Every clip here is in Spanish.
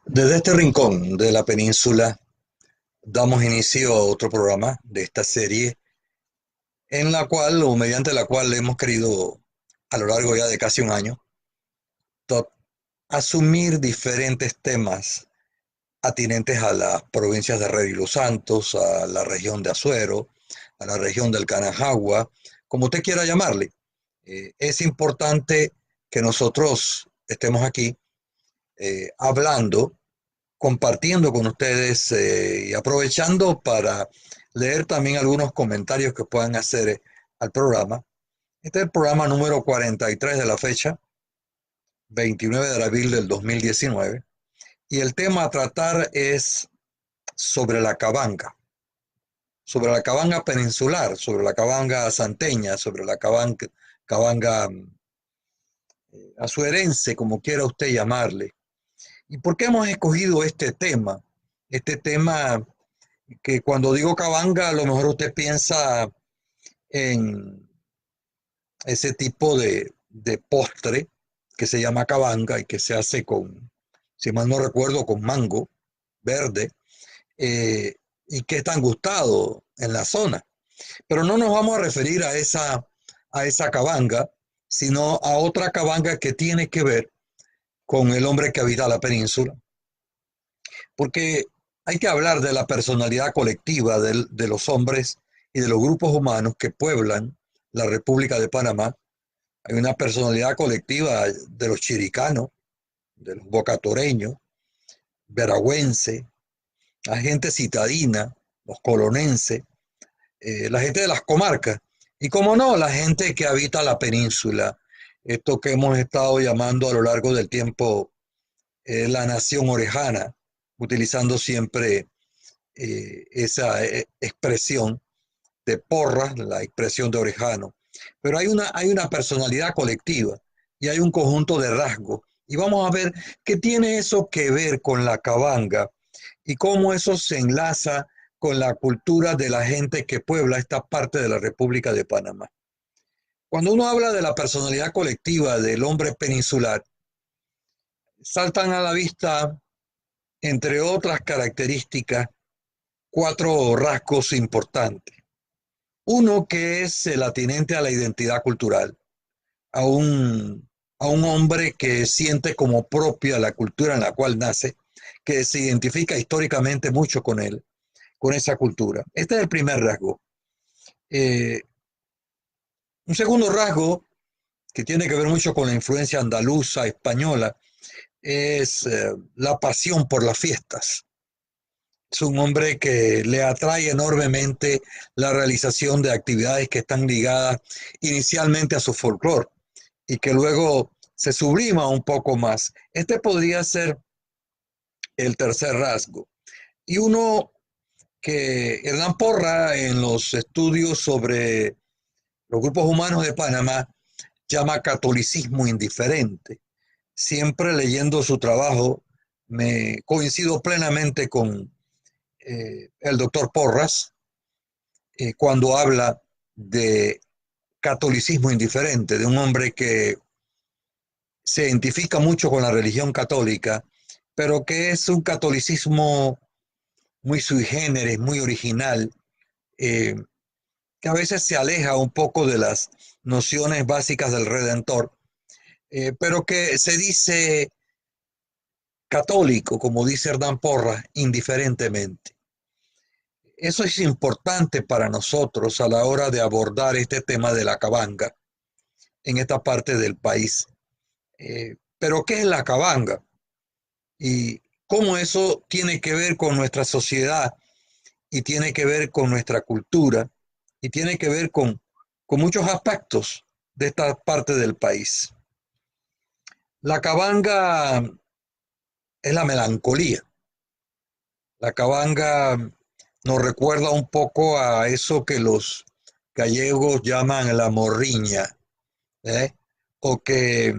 Desde este rincón de la península damos inicio a otro programa de esta serie en la cual o mediante la cual hemos querido a lo largo ya de casi un año asumir diferentes temas atinentes a las provincias de Red y Los Santos, a la región de Azuero, a la región del Canajagua, como usted quiera llamarle. Es importante que nosotros estemos aquí hablando, compartiendo con ustedes y aprovechando para leer también algunos comentarios que puedan hacer al programa. Este es el programa número 43 de la fecha, 29 de abril del 2019, y el tema a tratar es sobre la cabanga peninsular, sobre la cabanga santeña, sobre la cabanga azuerense, como quiera usted llamarle. ¿Y por qué hemos escogido este tema? Este tema que cuando digo cabanga, a lo mejor usted piensa en ese tipo de postre que se llama cabanga y que se hace con, si mal no recuerdo, con mango verde, eh, y que es tan gustado en la zona. Pero no nos vamos a referir a esa cabanga, sino a otra cabanga que tiene que ver con el hombre que habita la península, porque hay que hablar de la personalidad colectiva de los hombres y de los grupos humanos que pueblan la República de Panamá. Hay una personalidad colectiva de los chiricanos, de los bocatoreños, veragüenses, la gente citadina, los colonenses, la gente de las comarcas y, como no, la gente que habita la península, esto que hemos estado llamando a lo largo del tiempo la nación orejana, utilizando siempre esa expresión de Porras, la expresión de Orejano. Pero hay una personalidad colectiva y hay un conjunto de rasgos. Y vamos a ver qué tiene eso que ver con la cabanga y cómo eso se enlaza con la cultura de la gente que puebla esta parte de la República de Panamá. Cuando uno habla de la personalidad colectiva del hombre peninsular, saltan a la vista, entre otras características, cuatro rasgos importantes. Uno que es el atinente a la identidad cultural, a a un hombre que siente como propia la cultura en la cual nace, que se identifica históricamente mucho con él, con esa cultura. Este es el primer rasgo. Eh, un segundo rasgo que tiene que ver mucho con la influencia andaluza, española, es la pasión por las fiestas. Es un hombre que le atrae enormemente la realización de actividades que están ligadas inicialmente a su folclore y que luego se sublima un poco más. Este podría ser el tercer rasgo. Y uno que Hernán Porra, en los estudios sobre los grupos humanos de Panamá, llama catolicismo indiferente. Siempre leyendo su trabajo, me coincido plenamente con el doctor Porras cuando habla de catolicismo indiferente, de un hombre que se identifica mucho con la religión católica, pero que es un catolicismo muy sui generis, muy original, eh, que a veces se aleja un poco de las nociones básicas del Redentor, pero que se dice católico, como dice Hernán Porras, indiferentemente. Eso es importante para nosotros a la hora de abordar este tema de la cabanga en esta parte del país. Pero ¿qué es la cabanga? Y cómo eso tiene que ver con nuestra sociedad y tiene que ver con nuestra cultura y tiene que ver con muchos aspectos de esta parte del país. La cabanga es la melancolía. La cabanga nos recuerda un poco a eso que los gallegos llaman la morriña, ¿eh? O que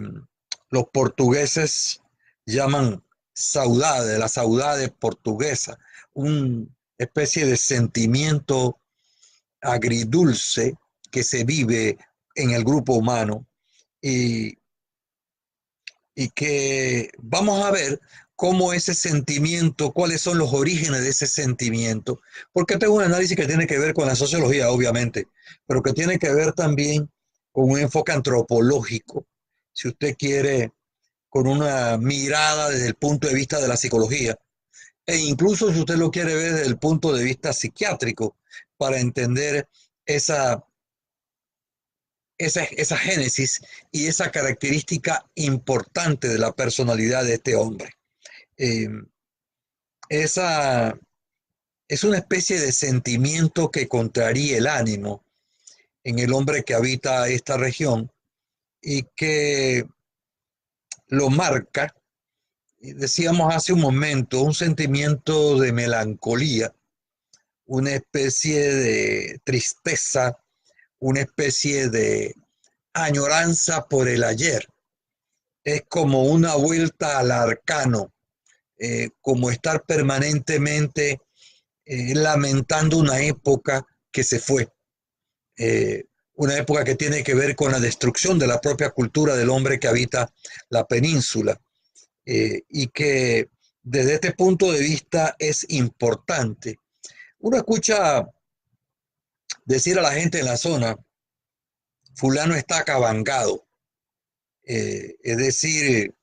los portugueses llaman saudade, la saudade portuguesa, una especie de sentimiento agridulce que se vive en el grupo humano y, y que vamos a ver cómo ese sentimiento, cuáles son los orígenes de este sentimiento, porque este es un análisis que tiene que ver con la sociología, obviamente, pero que tiene que ver también con un enfoque antropológico, si usted quiere, con una mirada desde el punto de vista de la psicología, e incluso si usted lo quiere ver desde el punto de vista psiquiátrico, para entender esa, esa génesis y esa característica importante de la personalidad de este hombre. Eh, esa es una especie de sentimiento que contraría el ánimo en el hombre que habita esta región y que lo marca, decíamos hace un momento, un sentimiento de melancolía, una especie de tristeza, una especie de añoranza por el ayer. Es como una vuelta al arcano, como estar permanentemente lamentando una época que se fue, eh, una época que tiene que ver con la destrucción de la propia cultura del hombre que habita la península, y que desde este punto de vista es importante. Uno escucha decir a la gente en la zona, fulano está acabangado, es decir,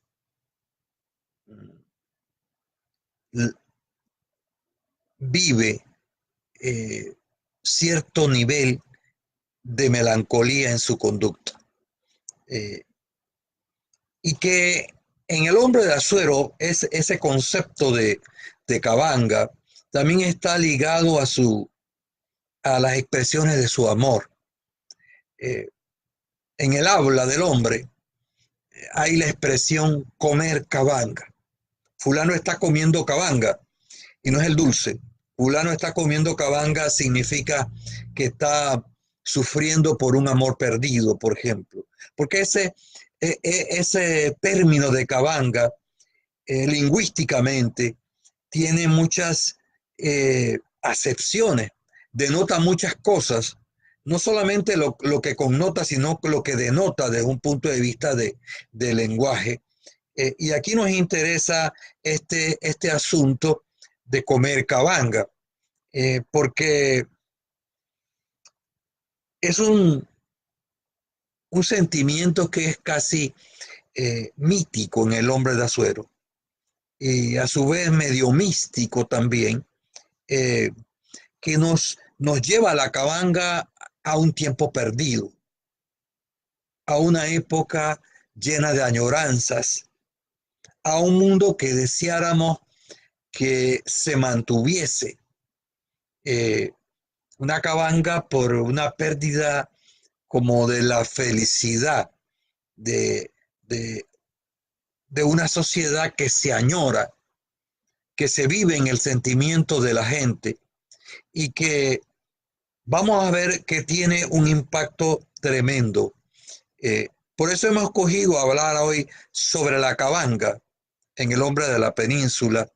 vive cierto nivel de melancolía en su conducta. Eh, y que en el hombre de Azuero ese concepto de cabanga también está ligado a las expresiones de su amor. Eh, en el habla del hombre hay la expresión comer cabanga. Fulano está comiendo cabanga y no es el dulce. Fulano está comiendo cabanga significa que está sufriendo por un amor perdido, por ejemplo. Porque ese término de cabanga, lingüísticamente, tiene muchas acepciones, denota muchas cosas, no solamente lo que connota, sino lo que denota desde un punto de vista de lenguaje. Y aquí nos interesa este asunto de comer cabanga, porque es un sentimiento que es casi mítico en el hombre de Azuero y a su vez medio místico también, eh, que nos lleva a la cabanga a un tiempo perdido, a una época llena de añoranzas, a un mundo que deseáramos que se mantuviese, eh, una cabanga por una pérdida como de la felicidad, de, de, de una sociedad que se añora, que se vive en el sentimiento de la gente y que vamos a ver que tiene un impacto tremendo. Por eso hemos escogido hablar hoy sobre la cabanga en el hombre de la península,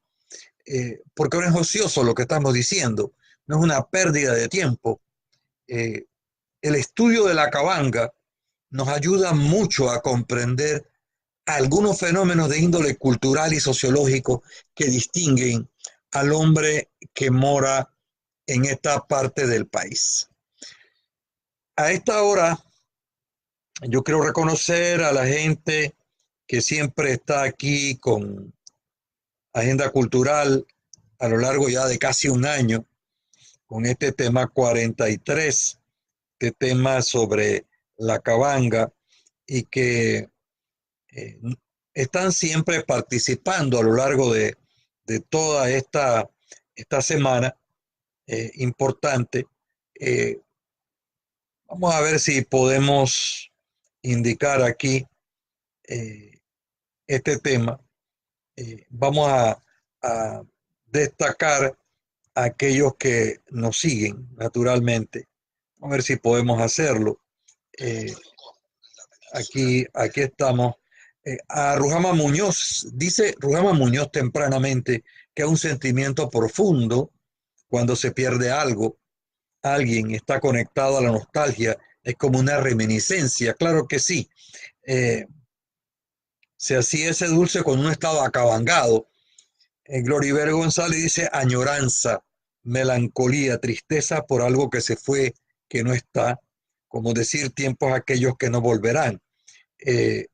porque no es ocioso lo que estamos diciendo, no es una pérdida de tiempo. El estudio de la cabanga nos ayuda mucho a comprender algunos fenómenos de índole cultural y sociológico que distinguen al hombre que mora en esta parte del país. A esta hora, yo quiero reconocer a la gente que siempre está aquí con agenda cultural a lo largo ya de casi un año, con este tema 43, este tema sobre la cabanga, y que eh, están siempre participando a lo largo de toda esta semana importante. Eh, Vamos a ver si podemos indicar aquí este tema. Vamos a destacar a aquellos que nos siguen, naturalmente. Vamos a ver si podemos hacerlo. Eh, aquí estamos. A Rujama Muñoz, dice Rujama Muñoz tempranamente que es un sentimiento profundo cuando se pierde algo. Alguien está conectado a la nostalgia, es como una reminiscencia, claro que sí. Se hacía ese dulce con un estado acabangado, Gloribel González dice añoranza, melancolía, tristeza por algo que se fue, que no está, como decir tiempos aquellos que no volverán. Eh,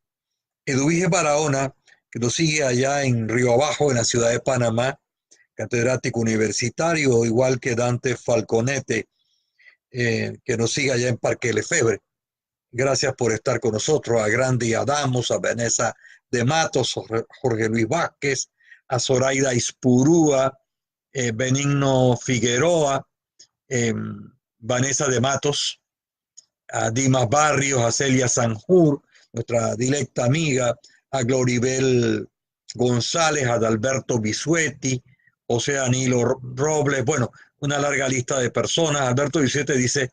Eduvige Barahona, que nos sigue allá en Río Abajo, en la ciudad de Panamá, catedrático universitario, igual que Dante Falconete, que nos sigue allá en Parque Lefebvre. Gracias por estar con nosotros, a Grandi Adamos, a Vanessa de Matos, Jorge Luis Vázquez, a Zoraida Ispurúa, Benigno Figueroa, Vanessa de Matos, a Dimas Barrios, a Celia Sanjur, nuestra directa amiga, a Gloribel González, a Adalberto Bisuetti, José Danilo Robles, bueno, una larga lista de personas. Alberto Bisuetti dice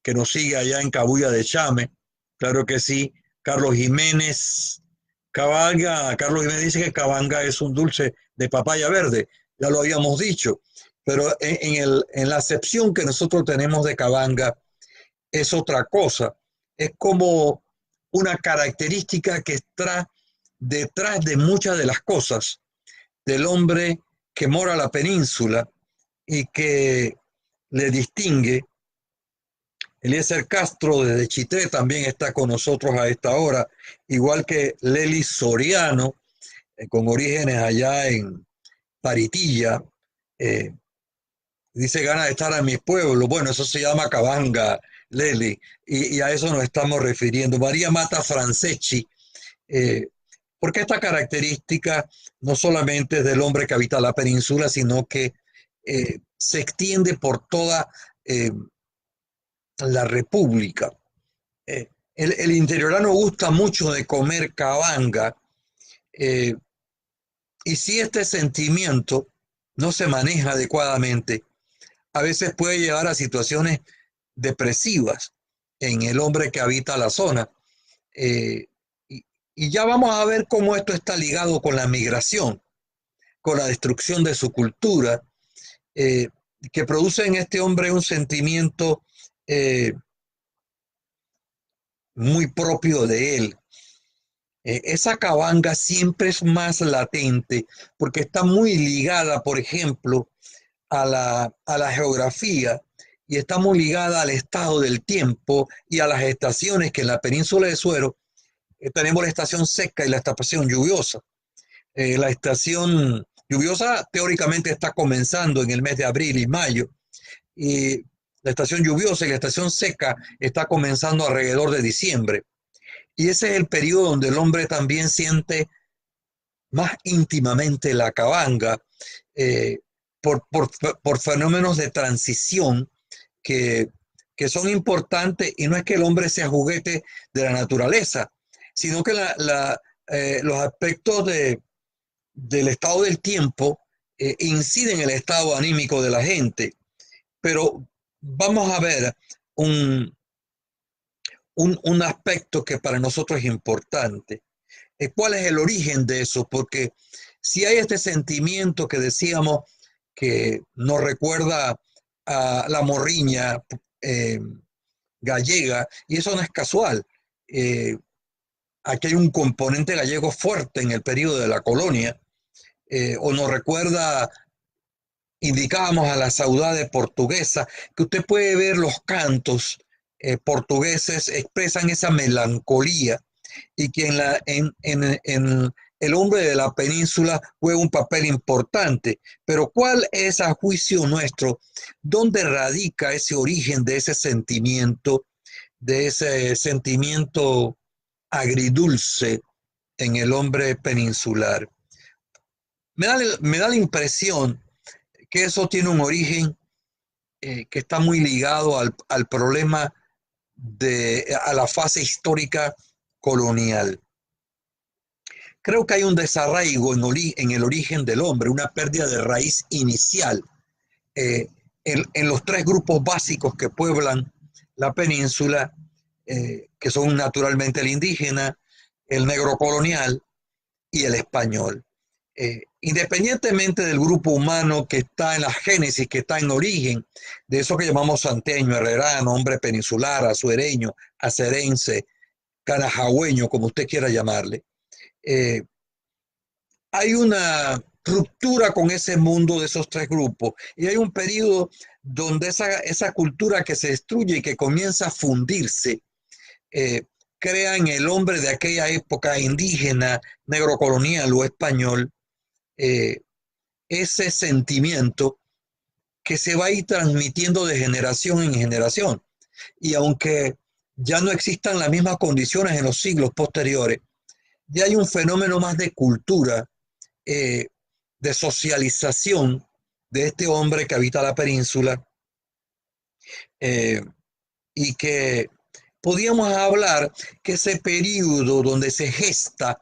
que nos sigue allá en Cabuya de Chame, claro que sí. Carlos Jiménez, Carlos Jiménez dice que cabanga es un dulce de papaya verde, ya lo habíamos dicho, pero en la acepción que nosotros tenemos de cabanga es otra cosa, es como una característica que está detrás de muchas de las cosas del hombre que mora en la península y que le distingue. Eliezer Castro desde Chitré también está con nosotros a esta hora, igual que Lely Soriano, con orígenes allá en Paritilla. eh, Dice gana de estar a mi pueblo. Bueno, eso se llama cabanga, Lely, y a eso nos estamos refiriendo. María Mata Franceschi, eh, porque esta característica no solamente es del hombre que habita la península, sino que se extiende por toda la República. El interiorano gusta mucho de comer cabanga, eh, y si este sentimiento no se maneja adecuadamente, a veces puede llevar a situaciones depresivas en el hombre que habita la zona. Eh, y, y ya vamos a ver cómo esto está ligado con la migración, con la destrucción de su cultura, eh, que produce en este hombre un sentimiento muy propio de él. Esa cabanga siempre es más latente porque está muy ligada, por ejemplo, a la geografía y está muy ligada al estado del tiempo y a las estaciones que en la península de Suero tenemos la estación seca y la estación lluviosa. La estación lluviosa teóricamente está comenzando en el mes de abril y mayo, y la estación lluviosa y la estación seca está comenzando alrededor de diciembre. Y ese es el periodo donde el hombre también siente más íntimamente la cabanga, eh, por fenómenos de transición que, que son importantes, y no es que el hombre sea juguete de la naturaleza, sino que los aspectos del estado del tiempo inciden en el estado anímico de la gente. Pero vamos a ver un aspecto que para nosotros es importante. ¿Cuál es el origen de eso? Porque si hay este sentimiento que decíamos que nos recuerda a la morriña eh, gallega, y eso no es casual. Eh, Aquí hay un componente gallego fuerte en el periodo de la colonia, o nos recuerda, indicábamos a la saudade portuguesa, que usted puede ver los cantos portugueses expresan esa melancolía, y que en el hombre de la península juega un papel importante. Pero ¿cuál es, a juicio nuestro, dónde radica ese origen de ese sentimiento agridulce en el hombre peninsular? Me da la impresión que eso tiene un origen que está muy ligado al problema a la fase histórica colonial. Creo que hay un desarraigo en el origen del hombre, una pérdida de raíz inicial eh, en los tres grupos básicos que pueblan la península, que son naturalmente el indígena, el negro colonial y el español. Independientemente del grupo humano que está en la génesis, que está en origen, de eso que llamamos santeño, herrerano, hombre peninsular, azuereño, acerense, canajahueño, como usted quiera llamarle, eh, hay una ruptura con ese mundo de esos tres grupos. Y hay un periodo donde esa cultura que se destruye y que comienza a fundirse, crea en el hombre de aquella época indígena, negro colonial o español, ese sentimiento que se va a ir transmitiendo de generación en generación. Y aunque ya no existan las mismas condiciones en los siglos posteriores, ya hay un fenómeno más de cultura, de socialización de este hombre que habita la península, eh, y que podíamos hablar que ese periodo donde se gesta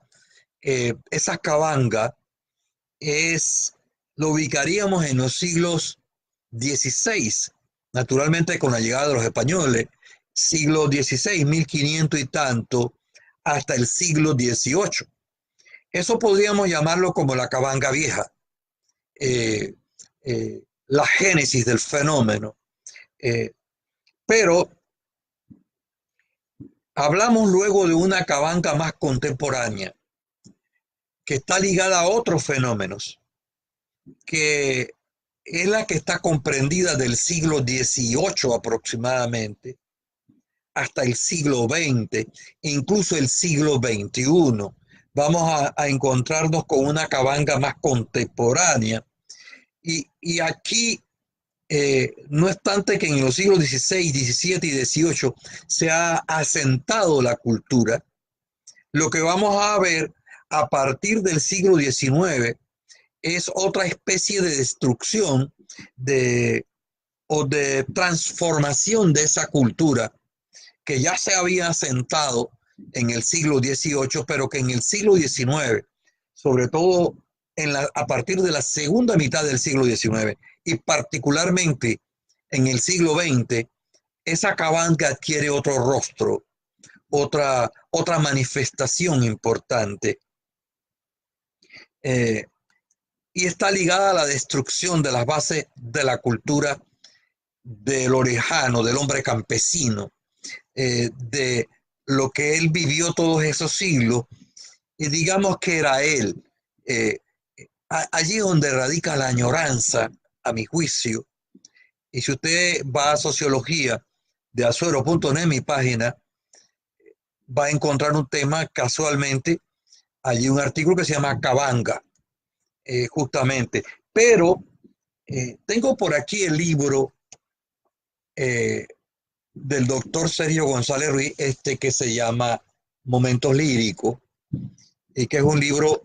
esa cabanga lo ubicaríamos en los siglos XVI, naturalmente con la llegada de los españoles, siglo XVI, 1500 y tanto, hasta el siglo XVIII. Eso podríamos llamarlo como la cabanga vieja, eh, la génesis del fenómeno. Pero hablamos luego de una cabanga más contemporánea, que está ligada a otros fenómenos, que es la que está comprendida del siglo XVIII aproximadamente hasta el siglo XX, incluso el siglo XXI. Vamos a encontrarnos con una cabanga más contemporánea. Y aquí, no obstante que en los siglos XVI, XVII y XVIII se ha asentado la cultura, lo que vamos a ver a partir del siglo XIX es otra especie de destrucción o de transformación de esa cultura que ya se había asentado en el siglo XVIII, pero que en el siglo XIX, sobre todo a partir de la segunda mitad del siglo XIX y particularmente en el siglo XX, esa cabanga adquiere otro rostro, otra manifestación importante. Y está ligada a la destrucción de las bases de la cultura del orejano, del hombre campesino, de lo que él vivió todos esos siglos, y digamos que era él. Allí donde radica la añoranza, a mi juicio. Y si usted va a sociología de azuero.net, mi página, va a encontrar un tema casualmente, allí un artículo que se llama Cabanga, justamente. Pero tengo por aquí el libro del doctor Sergio González Ruiz, que se llama Momentos Líricos, y que es un libro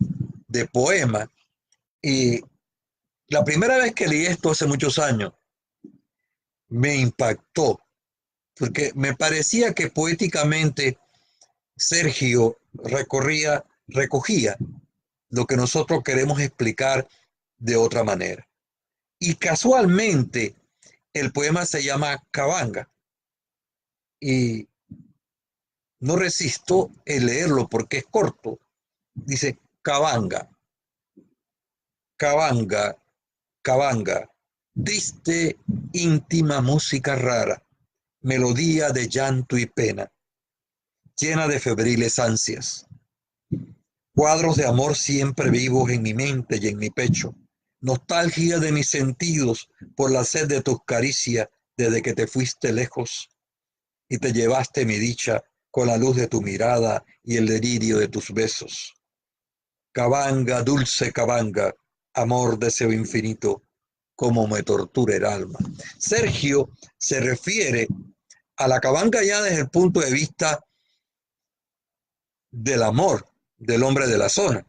de poemas. Y la primera vez que leí esto hace muchos años, me impactó, porque me parecía que poéticamente Sergio recogía lo que nosotros queremos explicar de otra manera. Y casualmente el poema se llama Cabanga, y no resisto el leerlo porque es corto. Dice cabanga, cabanga, cabanga, triste, íntima música rara, melodía de llanto y pena, llena de febriles ansias. Cuadros de amor siempre vivos en mi mente y en mi pecho, nostalgia de mis sentidos por la sed de tus caricias desde que te fuiste lejos y te llevaste mi dicha con la luz de tu mirada y el delirio de tus besos. Cabanga, dulce cabanga, amor, deseo infinito, cómo me tortura el alma. Sergio se refiere a la cabanga ya desde el punto de vista del amor del hombre de la zona.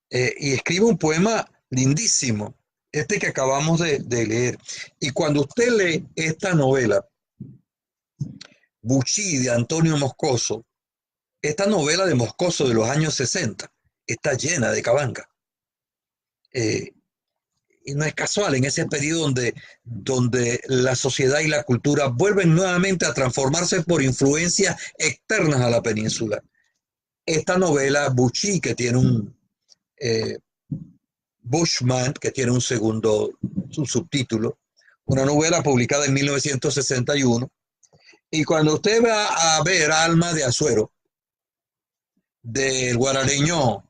Y escribe un poema lindísimo, que acabamos de leer. Y cuando usted lee esta novela, Bucci, de Antonio Moscoso, esta novela de Moscoso de los años 60 está llena de cabanga. Y no es casual, en ese periodo donde la sociedad y la cultura vuelven nuevamente a transformarse por influencias externas a la península. Esta novela, Bucci, que tiene un Bushman, que tiene un subtítulo, una novela publicada en 1961, y cuando usted va a ver Alma de Azuero, del guarareño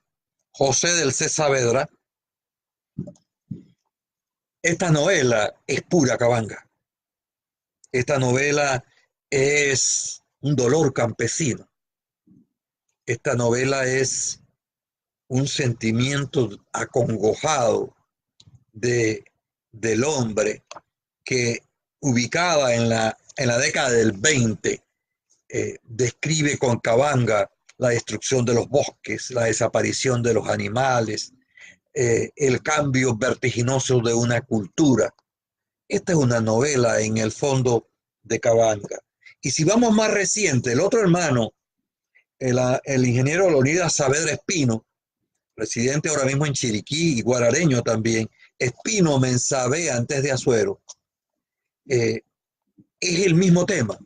José del C. Saavedra, Esta novela es pura Cabanga. Esta novela es un dolor campesino. Esta novela es un sentimiento acongojado de, del hombre que ubicada en la década del 20 describe con Cabanga la destrucción de los bosques, la desaparición de los animales, el cambio vertiginoso de una cultura. Esta es una novela en el fondo de Cabanga. Y si vamos más reciente, el otro hermano, el ingeniero Leonidas Saavedra Espino, residente ahora mismo en Chiriquí y guarareño también, Espino Mensabe antes de Azuero, eh, es el mismo tema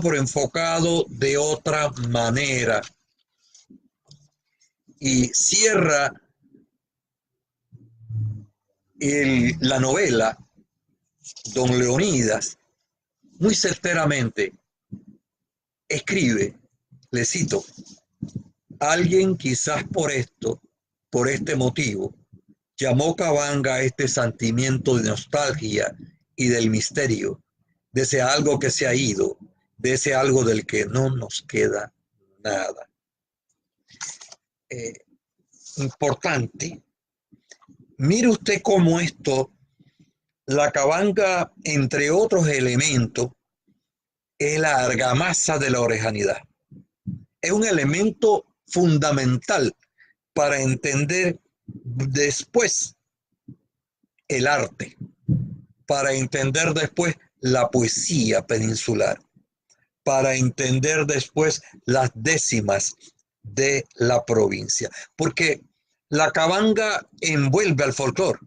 pero enfocado de otra manera y cierra la novela don Leonidas muy certeramente, escribe, le cito, alguien quizás por este motivo, llamó Cabanga a este sentimiento de nostalgia y del misterio, de ese algo que se ha ido, de ese algo del que no nos queda nada. Eh, Importante. Mire usted cómo esto, la Cabanga, entre otros elementos, es la argamasa de la orejanidad. Es un elemento fundamental para entender después el arte, para entender después la poesía peninsular, para entender después las décimas de la provincia. Porque la Cabanga envuelve al folclore.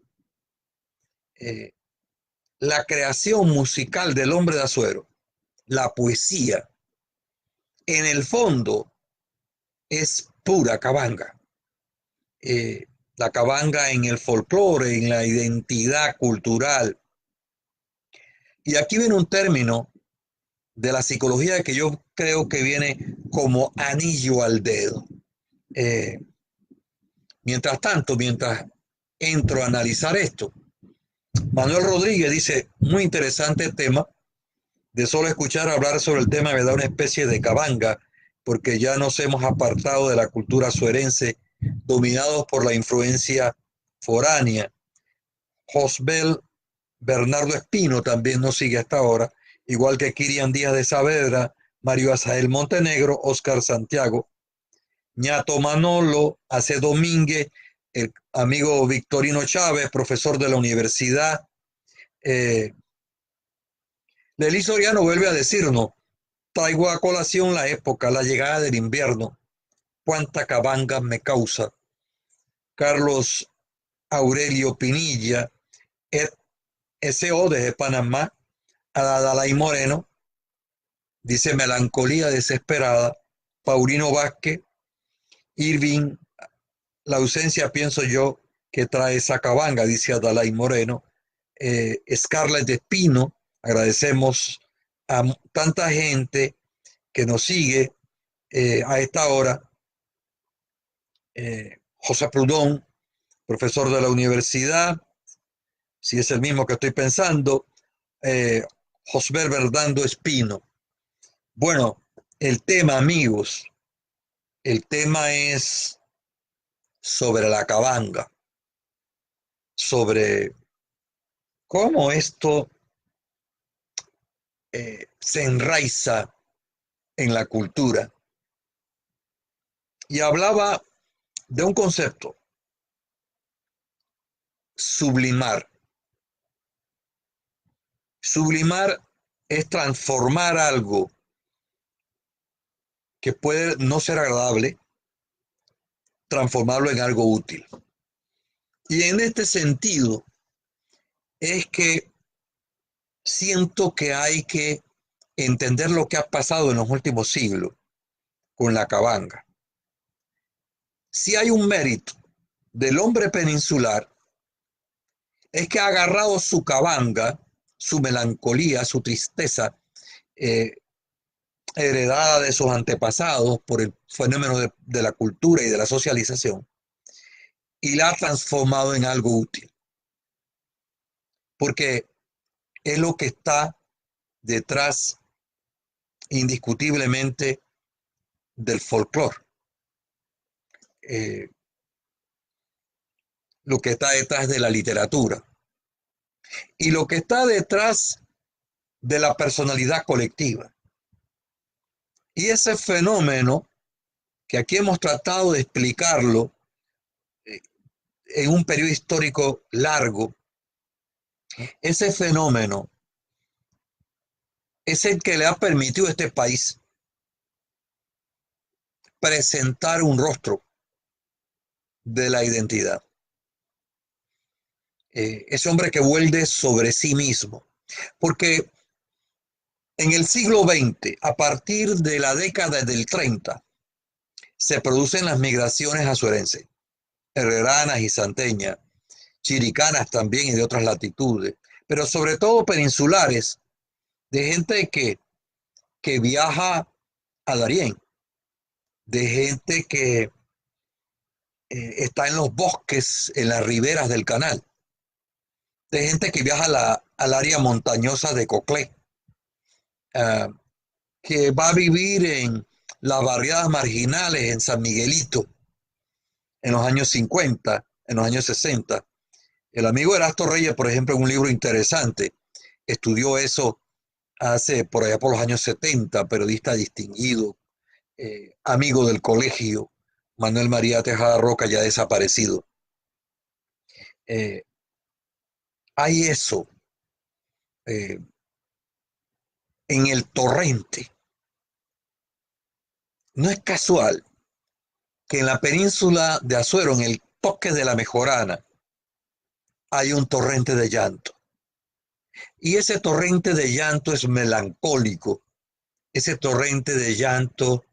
La creación musical del hombre de Azuero, la poesía, en el fondo es pura Cabanga. La Cabanga en el folclore, en la identidad cultural. Y aquí viene un término de la psicología que yo creo que viene como anillo al dedo. Eh, Mientras tanto, mientras entro a analizar esto, Manuel Rodríguez dice, muy interesante tema, de solo escuchar hablar sobre el tema me da una especie de cabanga, porque ya nos hemos apartado de la cultura suerense, dominados por la influencia foránea. Josbel Bernardo Espino también nos sigue hasta ahora, igual que Kirian Díaz de Saavedra, Mario Azael Montenegro, Oscar Santiago, Ñato Manolo, Ace Domínguez, el amigo Victorino Chávez, profesor de la universidad. Lely Soriano vuelve a decirnos, traigo a colación la época, la llegada del invierno, cuánta cabanga me causa. Carlos Aurelio Pinilla, SO desde Panamá, Adalay Moreno, dice melancolía desesperada. Paulino Vázquez, Irving, la ausencia pienso yo que trae esa cabanga, dice Adalay Moreno. Scarlett Espino, agradecemos a tanta gente que nos sigue a esta hora. José Prudón, profesor de la universidad, si es el mismo que estoy pensando. Josber Verdando Espino. Bueno, el tema, amigos, el tema es sobre la cabanga, sobre cómo esto se enraiza en la cultura. Y hablaba de un concepto, sublimar. Sublimar es transformar algo que puede no ser agradable, transformarlo en algo útil. Y en este sentido es que siento que hay que entender lo que ha pasado en los últimos siglos con la cabanga. Si hay un mérito del hombre peninsular, es que ha agarrado su cabanga, su melancolía, su tristeza, heredada de sus antepasados por el fenómeno de la cultura y de la socialización, y la ha transformado en algo útil, porque es lo que está detrás indiscutiblemente del folclore, eh, lo que está detrás de la literatura y lo que está detrás de la personalidad colectiva. Y ese fenómeno, que aquí hemos tratado de explicarlo eh, en un periodo histórico largo, ese fenómeno es el que le ha permitido a este país presentar un rostro de la identidad. Ese hombre que vuelve sobre sí mismo. Porque en el siglo XX, a partir de la década del 30, se producen las migraciones azuerenses, herreranas y santeñas, chiricanas también y de otras latitudes, pero sobre todo peninsulares, de gente que viaja a Darién, de gente que está en los bosques, en las riberas del canal, de gente que viaja al área montañosa de Coclé, uh, que va a vivir en las barriadas marginales en San Miguelito en los años 50, en los años 60. El amigo Erasto Reyes, por ejemplo, en un libro interesante, estudió eso hace por allá por los años 70, periodista distinguido, amigo del colegio, Manuel María Tejada Roca, ya desaparecido. Hay eso en el torrente. No es casual que en la península de Azuero, en el toque de la Mejorana, hay un torrente de llanto. Y ese torrente de llanto es melancólico. Ese torrente de llanto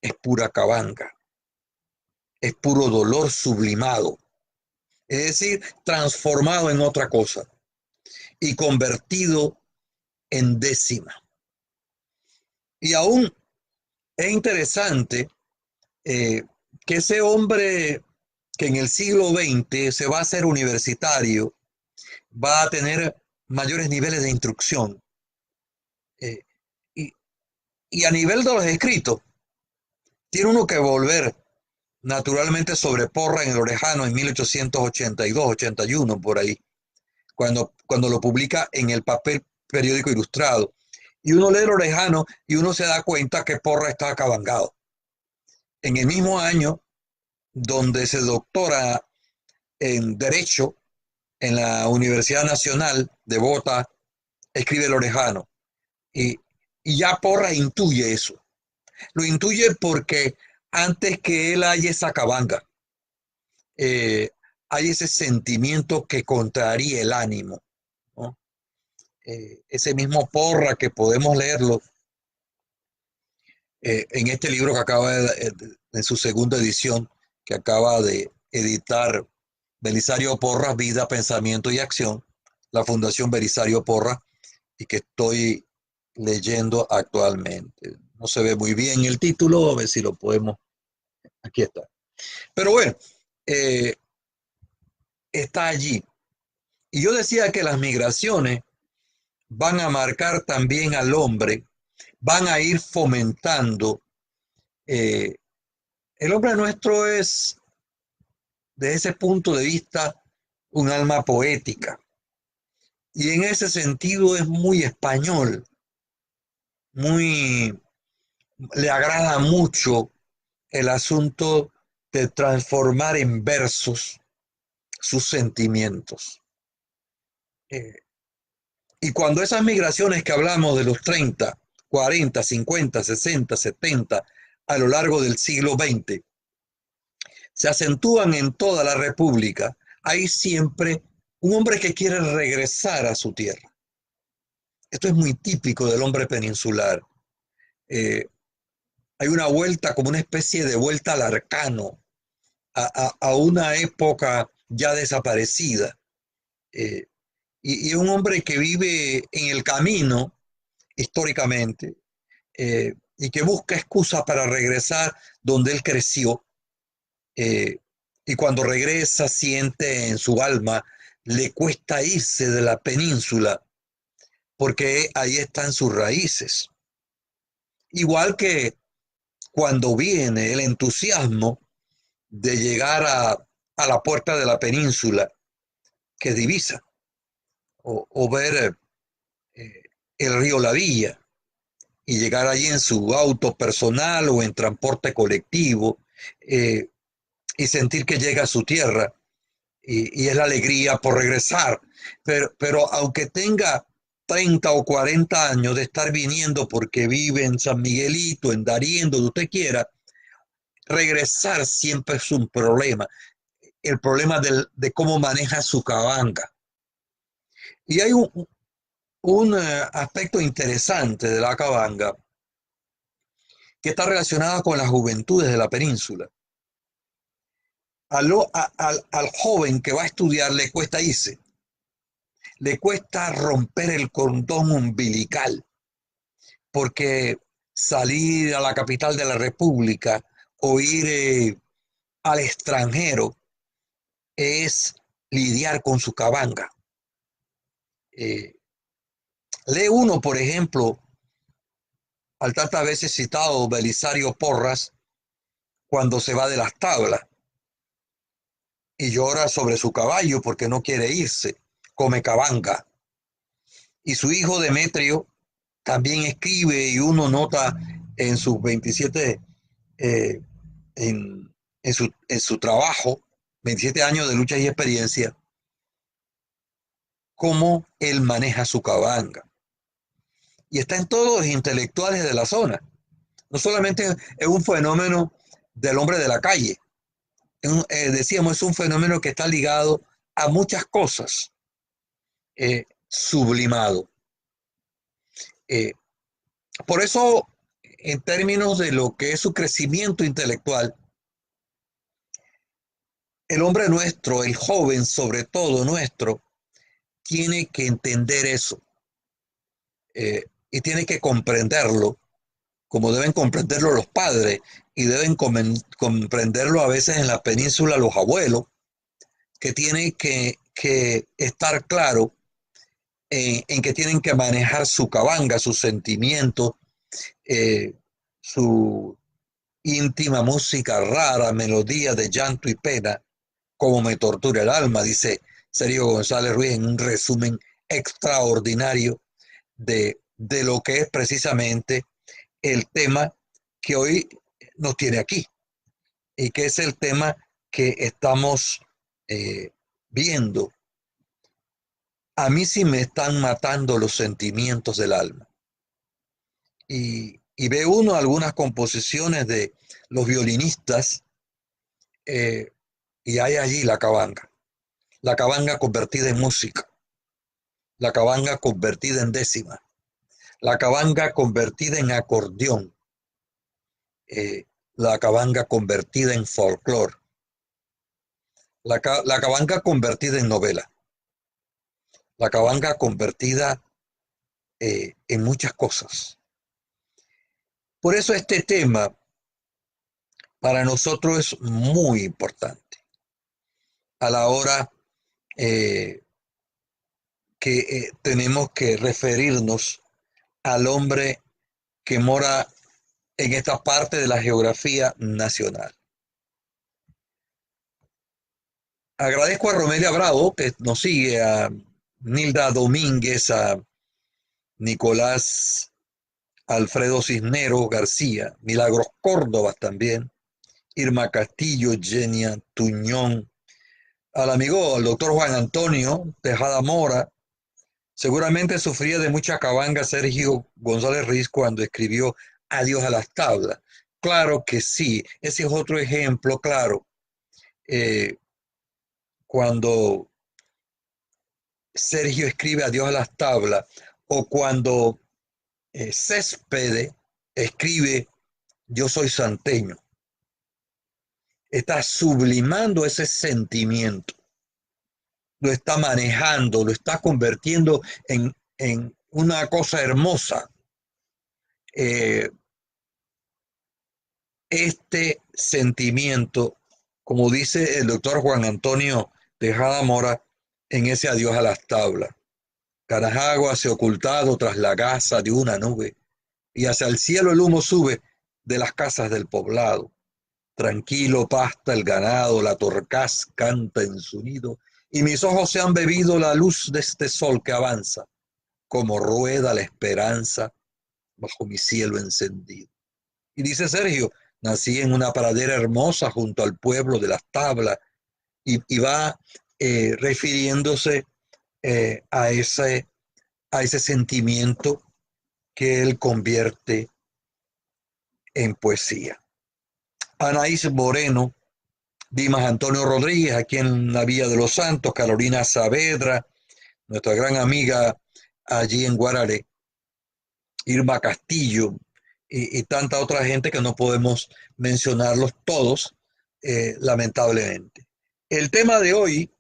es pura cabanga. Es puro dolor sublimado. Es decir, transformado en otra cosa y convertido en décima. Y aún es interesante que ese hombre que en el siglo XX se va a hacer universitario, va a tener mayores niveles de instrucción. Eh, y, y a nivel de los escritos, tiene uno que volver naturalmente sobre Porra en el Orejano en 1882-81, por ahí, cuando lo publica en el papel periódico ilustrado. Y uno lee el Orejano y uno se da cuenta que Porra está acabangado. En el mismo año donde se doctora en Derecho en la Universidad Nacional de Bogotá, escribe el Orejano. Y, y ya Porra intuye eso. Lo intuye porque antes que él haya esa cabanga, eh, hay ese sentimiento que contraría el ánimo, ¿no? Ese mismo Porra que podemos leerlo en este libro que acaba en su segunda edición, que acaba de editar Belisario Porras, Vida, Pensamiento y Acción, la Fundación Belisario Porras, y que estoy leyendo actualmente. No se ve muy bien el título, a ver si lo podemos. Aquí está. Pero bueno, está allí. Y yo decía que las migraciones van a marcar también al hombre, van a ir fomentando. El hombre nuestro es, desde ese punto de vista, un alma poética. Y en ese sentido es muy español, muy, le agrada mucho el asunto de transformar en versos sus sentimientos. Eh, y cuando esas migraciones que hablamos de los 30, 40, 50, 60, 70, a lo largo del siglo XX, se acentúan en toda la República, hay siempre un hombre que quiere regresar a su tierra. Esto es muy típico del hombre peninsular. Hay una vuelta, como una especie de vuelta al arcano, a una época ya desaparecida. Eh, y un hombre que vive en el camino históricamente y que busca excusas para regresar donde él creció, y cuando regresa siente en su alma, le cuesta irse de la península porque ahí están sus raíces. Igual que cuando viene el entusiasmo de llegar a la puerta de la península que divisa, o ver el río La Villa y llegar allí en su auto personal o en transporte colectivo eh, y sentir que llega a su tierra y es la alegría por regresar. Pero aunque tenga 30 o 40 años de estar viniendo porque vive en San Miguelito, en Darién, donde usted quiera, regresar siempre es un problema. El problema de cómo maneja su cabanga. Y hay un aspecto interesante de la cabanga que está relacionado con las juventudes de la península. Al joven que va a estudiar le cuesta irse, le cuesta romper el cordón umbilical, porque salir a la capital de la República o ir al extranjero es lidiar con su cabanga. Eh, lee uno, por ejemplo, al tantas veces citado Belisario Porras, cuando se va de las tablas y llora sobre su caballo porque no quiere irse, come cabanga. Y su hijo Demetrio también escribe y uno nota en sus 27, eh, en su trabajo, 27 años de lucha y experiencia, cómo él maneja su cabanga. Y está en todos los intelectuales de la zona. No solamente es un fenómeno del hombre de la calle, decíamos, es un fenómeno que está ligado a muchas cosas, sublimado. Eh, por eso, en términos de lo que es su crecimiento intelectual, el hombre nuestro, el joven sobre todo nuestro, tiene que entender eso y tiene que comprenderlo como deben comprenderlo los padres y deben comprenderlo a veces en la península los abuelos, que tiene que estar claro en que tienen que manejar su cabanga, sus sentimientos, eh, su íntima música rara, melodía de llanto y pena, como me tortura el alma, dice Sergio González Ruiz en un resumen extraordinario de lo que es precisamente el tema que hoy nos tiene aquí y que es el tema que estamos viendo. A mí sí me están matando los sentimientos del alma. Y ve uno algunas composiciones de los violinistas eh, y hay allí la cabanga convertida en música, la cabanga convertida en décima, la cabanga convertida en acordeón, eh, la cabanga convertida en folclore, la cabanga convertida en novela, la cabanga convertida en muchas cosas. Por eso este tema para nosotros es muy importante a la hora eh, que tenemos que referirnos al hombre que mora en esta parte de la geografía nacional. Agradezco a Romelia Bravo, que nos sigue, a Nilda Domínguez, a Nicolás Alfredo Cisneros García, Milagros Córdoba también, Irma Castillo, Genia Tuñón, al amigo, al doctor Juan Antonio Tejada Mora. Seguramente sufría de mucha cabanga Sergio González Ruiz cuando escribió Adiós a las tablas. Claro que sí, ese es otro ejemplo, claro. Eh, cuando Sergio escribe Adiós a las tablas o cuando Céspede escribe Yo soy santeño, está sublimando ese sentimiento, lo está manejando, lo está convirtiendo en una cosa hermosa. Este sentimiento como dice el doctor Juan Antonio Tejada Mora en ese Adiós a las tablas. Carajagua se ha ocultado tras la gasa de una nube, y hacia el cielo el humo sube de las casas del poblado. Tranquilo pasta el ganado, la torcaz canta en su nido, y mis ojos se han bebido la luz de este sol que avanza, como rueda la esperanza bajo mi cielo encendido. Y dice Sergio, nací en una pradera hermosa junto al pueblo de las tablas, y va refiriéndose a ese sentimiento que él convierte en poesía. Anaís Moreno, Dimas Antonio Rodríguez, aquí en la Villa de los Santos, Carolina Saavedra, nuestra gran amiga allí en Guararé, Irma Castillo y tanta otra gente que no podemos mencionarlos todos, lamentablemente. El tema de hoy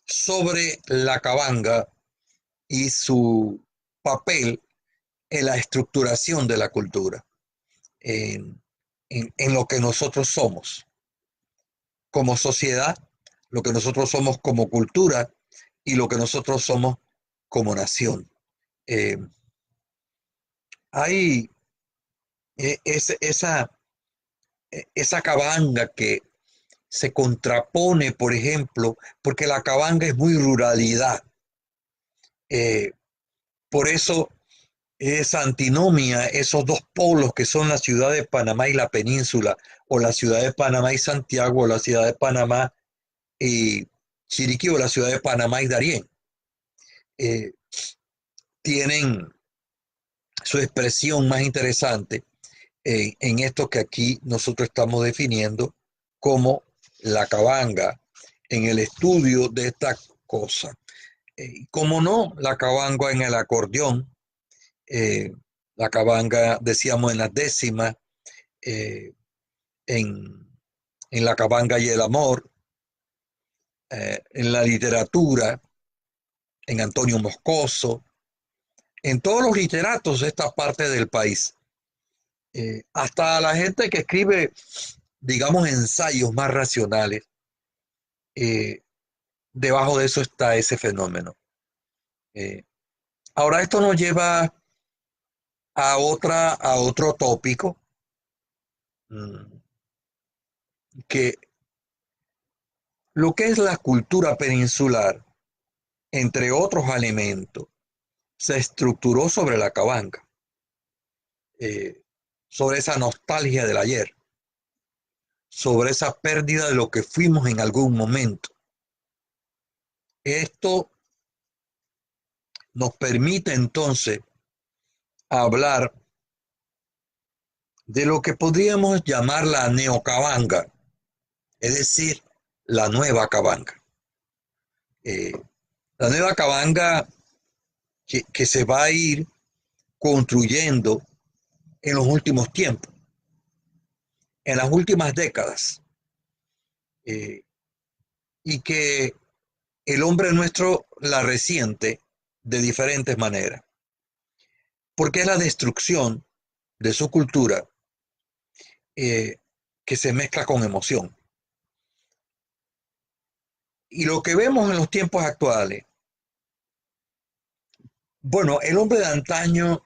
sobre la cabanga y su papel en la estructuración de la cultura, en lo que nosotros somos como sociedad, lo que nosotros somos como cultura y lo que nosotros somos como nación. Eh, hay esa, esa cabanga que se contrapone, por ejemplo, porque la cabanga es muy ruralidad. Eh, por eso esa antinomia, esos dos polos que son la ciudad de Panamá y la península, o la ciudad de Panamá y Santiago, o la ciudad de Panamá y Chiriquí, o la ciudad de Panamá y Darién, eh, tienen su expresión más interesante en esto que aquí nosotros estamos definiendo como la cabanga, en el estudio de esta cosa. Como no, la cabanga en el acordeón, eh, la cabanga, decíamos, en las décimas, eh, en, en la cabanga y el amor, en la literatura, en Antonio Moscoso, en todos los literatos de esta parte del país. Hasta la gente que escribe, digamos, ensayos más racionales, eh, debajo de eso está ese fenómeno. Eh, Ahora esto nos lleva a otro tópico, mmm, que lo que es la cultura peninsular, entre otros elementos, se estructuró sobre la cabanga, eh, sobre esa nostalgia del ayer, sobre esa pérdida de lo que fuimos en algún momento. Esto nos permite entonces hablar de lo que podríamos llamar la neocabanga, es decir, la nueva cabanga. Eh, la nueva cabanga que se va a ir construyendo en los últimos tiempos, en las últimas décadas, eh, y que el hombre nuestro la resiente de diferentes maneras, porque es la destrucción de su cultura eh, que se mezcla con emoción. Y lo que vemos en los tiempos actuales, bueno, el hombre de antaño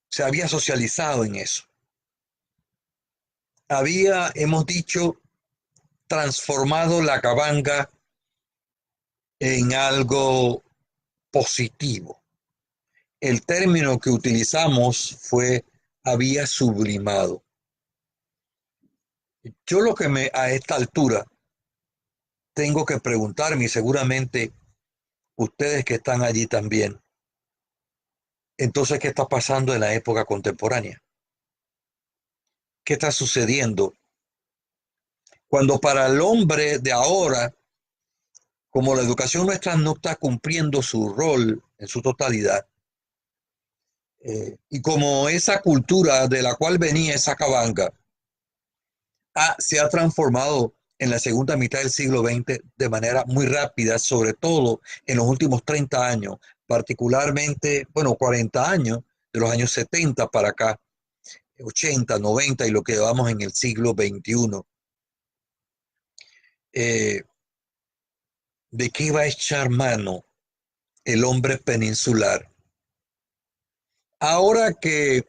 se había socializado en eso. Había, hemos dicho, transformado la cabanga en algo positivo. El término que utilizamos fue había sublimado. Yo lo que a esta altura tengo que preguntarme, y seguramente ustedes que están allí también, entonces, ¿qué está pasando en la época contemporánea? ¿Qué está sucediendo? Cuando para el hombre de ahora, como la educación nuestra no está cumpliendo su rol en su totalidad, y como esa cultura de la cual venía esa cabanga se ha transformado en la segunda mitad del siglo XX de manera muy rápida, sobre todo en los últimos 30 años, particularmente, bueno, 40 años, de los años 70 para acá, 80, 90 y lo que llevamos en el siglo XXI. eh, de qué iba a echar mano el hombre peninsular. Ahora que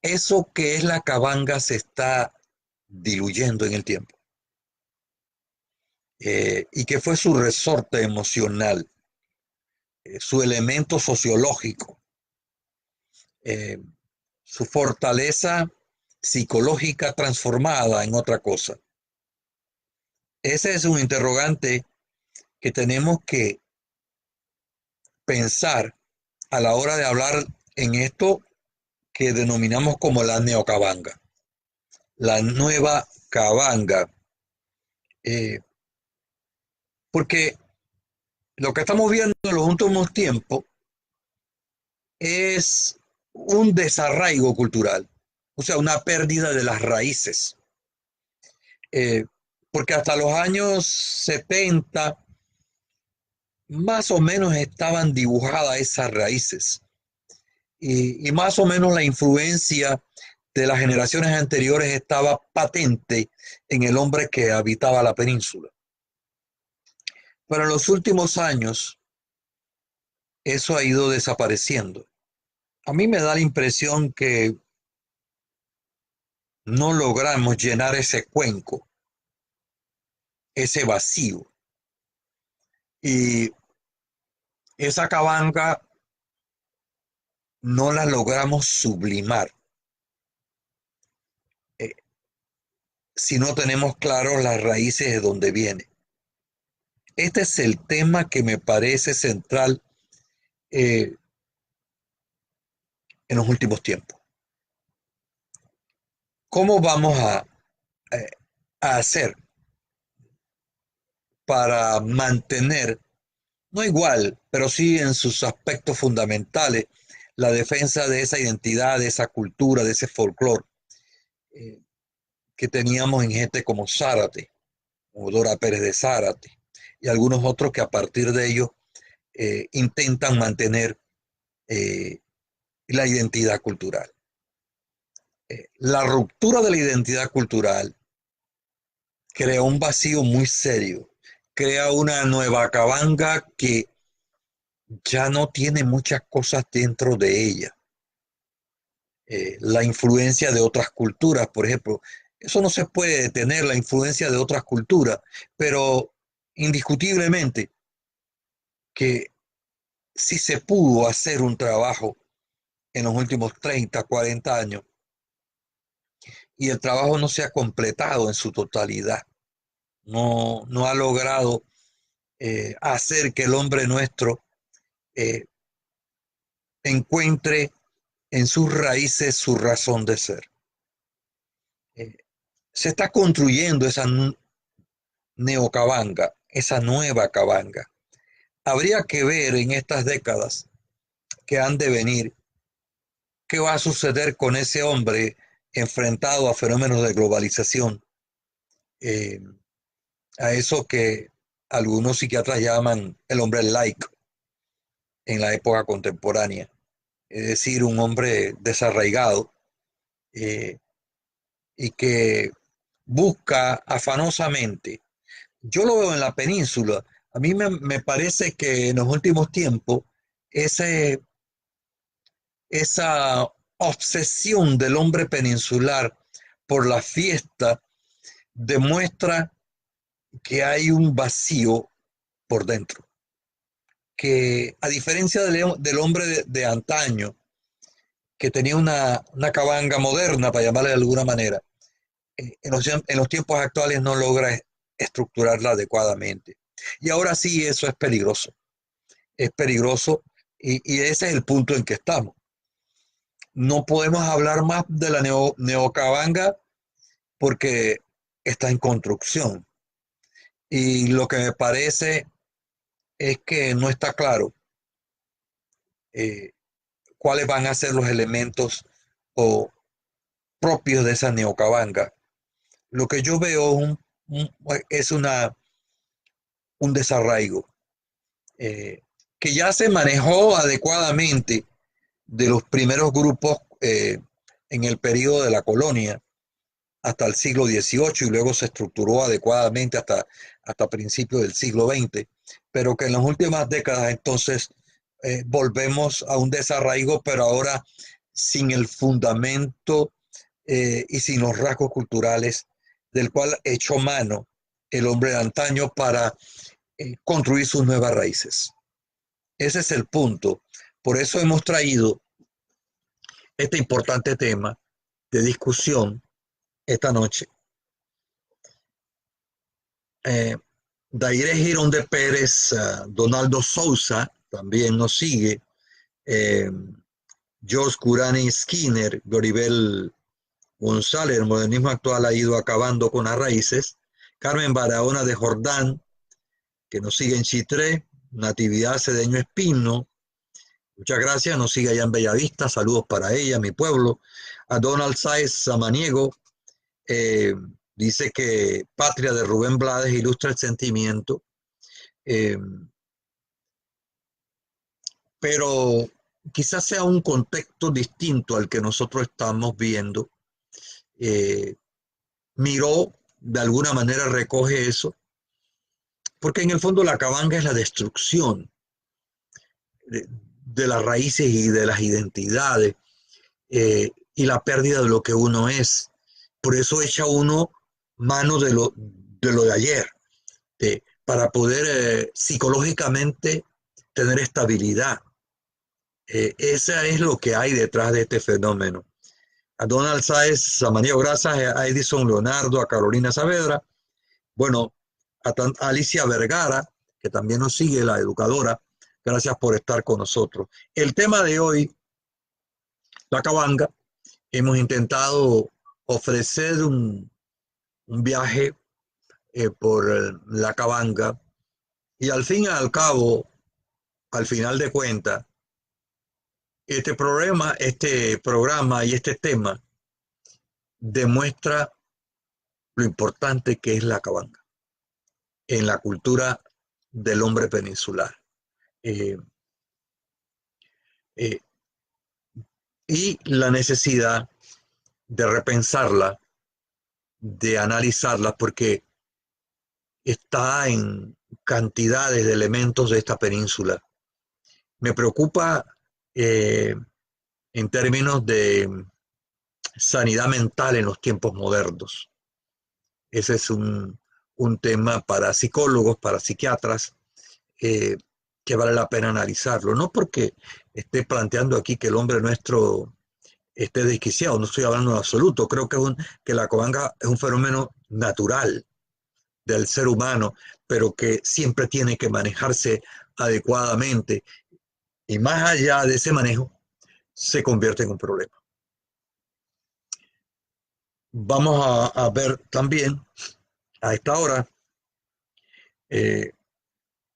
eso que es la cabanga se está diluyendo en el tiempo, y que fue su resorte emocional, su elemento sociológico, eh, su fortaleza psicológica transformada en otra cosa. Ese es un interrogante que tenemos que pensar a la hora de hablar en esto que denominamos como la neocabanga, la nueva cabanga, eh, porque lo que estamos viendo en los últimos tiempos es un desarraigo cultural, o sea, una pérdida de las raíces, eh, porque hasta los años 70 más o menos estaban dibujadas esas raíces y más o menos la influencia de las generaciones anteriores estaba patente en el hombre que habitaba la península. Pero en los últimos años eso ha ido desapareciendo. A mí me da la impresión que no logramos llenar ese cuenco, ese vacío. Y esa cabanga no la logramos sublimar eh, si no tenemos claro las raíces de donde viene. Este es el tema que me parece central eh, en los últimos tiempos. ¿Cómo vamos eh, a hacer para mantener, no igual, pero sí en sus aspectos fundamentales, la defensa de esa identidad, de esa cultura, de ese folclore eh, que teníamos en gente como Zárate, o Dora Pérez de Zárate, y algunos otros que a partir de ello intentan mantener eh, la identidad cultural? La ruptura de la identidad cultural crea un vacío muy serio, crea una nueva cabanga que ya no tiene muchas cosas dentro de ella. La influencia de otras culturas, por ejemplo, eso no se puede detener, la influencia de otras culturas, pero indiscutiblemente que si se pudo hacer un trabajo en los últimos 30, 40 años y el trabajo no se ha completado en su totalidad, no ha logrado hacer que el hombre nuestro eh, encuentre en sus raíces su razón de ser. Eh, Se está construyendo esa neocabanga, esa nueva cabanga. Habría que ver en estas décadas que han de venir qué va a suceder con ese hombre enfrentado a fenómenos de globalización, eh, a eso que algunos psiquiatras llaman el hombre laico en la época contemporánea, es decir, un hombre desarraigado eh, y que busca afanosamente. Yo lo veo en la península. A mí me parece que en los últimos tiempos ese, esa obsesión del hombre peninsular por la fiesta demuestra que hay un vacío por dentro, que a diferencia del hombre de antaño, que tenía una cabanga moderna, para llamarle de alguna manera, en los tiempos actuales no logra estructurarla adecuadamente. Y ahora sí, eso es peligroso y ese es el punto en que estamos. No podemos hablar más de la neocabanga porque está en construcción. Y lo que me parece es que no está claro eh, cuáles van a ser los elementos o propios de esa neocabanga. Lo que yo veo es un desarraigo que ya se manejó adecuadamente de los primeros grupos en el periodo de la colonia, hasta el siglo XVIII y luego se estructuró adecuadamente hasta principios del siglo XX, pero que en las últimas décadas entonces volvemos a un desarraigo, pero ahora sin el fundamento y sin los rasgos culturales del cual echó mano el hombre de antaño para construir sus nuevas raíces. Ese es el punto. Por eso hemos traído este importante tema de discusión esta noche. Dairé Girón de Pérez, Donaldo Sousa también nos sigue, George Curani Skinner, Goribel González, el modernismo actual ha ido acabando con las raíces, Carmen Barahona de Jordán, que nos sigue en Chitré, Natividad Cedeño Espino, muchas gracias, nos sigue allá en Bellavista, saludos para ella, mi pueblo, a Donald Sáez Samaniego, dice que Patria de Rubén Blades ilustra el sentimiento, pero quizás sea un contexto distinto al que nosotros estamos viendo. Miró, de alguna manera recoge eso, porque en el fondo la cabanga es la destrucción de las raíces y de las identidades y la pérdida de lo que uno es. Por eso echa uno mano de lo de ayer, para poder psicológicamente tener estabilidad. Esa es lo que hay detrás de este fenómeno. A Donald Sáez, a María Grasas, a Edison Leonardo, a Carolina Saavedra, bueno, a Alicia Vergara, que también nos sigue, la educadora, gracias por estar con nosotros. El tema de hoy, la cabanga, hemos intentado ofrecer un viaje por la cabanga y al fin y al cabo, al final de cuentas, este programa y este tema demuestra lo importante que es la cabanga en la cultura del hombre peninsular. Y la necesidad de repensarla, de analizarla, porque está en cantidades de elementos de esta península. Me preocupa en términos de sanidad mental en los tiempos modernos. Ese es un tema para psicólogos, para psiquiatras, que vale la pena analizarlo. No porque esté planteando aquí que el hombre nuestro esté desquiciado, no estoy hablando en absoluto. Creo que la cabanga es un fenómeno natural del ser humano, pero que siempre tiene que manejarse adecuadamente. Y más allá de ese manejo, se convierte en un problema. Vamos a ver también a esta hora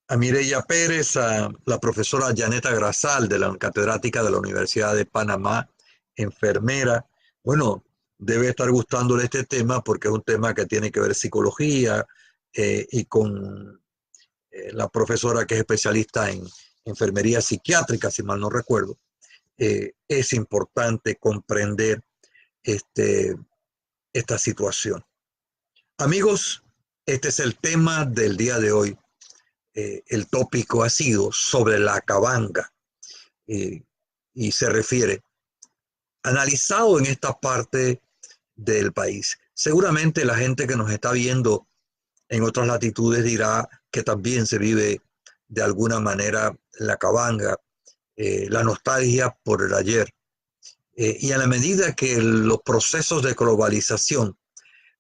a Mireya Pérez, a la profesora Janeta Grasal, de la catedrática de la Universidad de Panamá, enfermera. Bueno, debe estar gustándole este tema porque es un tema que tiene que ver psicología y con la profesora que es especialista en enfermería psiquiátrica, si mal no recuerdo. Es importante comprender esta situación. Amigos, este es el tema del día de hoy. El tópico ha sido sobre la cabanga y se refiere analizado en esta parte del país. Seguramente la gente que nos está viendo en otras latitudes dirá que también se vive de alguna manera la cabanga, la nostalgia por el ayer. Y a la medida que los procesos de globalización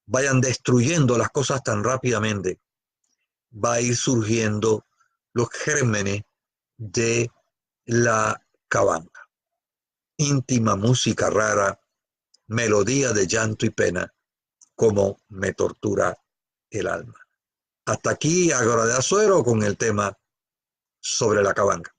vayan destruyendo las cosas tan rápidamente, va a ir surgiendo los gérmenes de la cabanga. Íntima música rara, melodía de llanto y pena, como me tortura el alma. Hasta aquí Ágora de Azuero con el tema sobre la cabanga.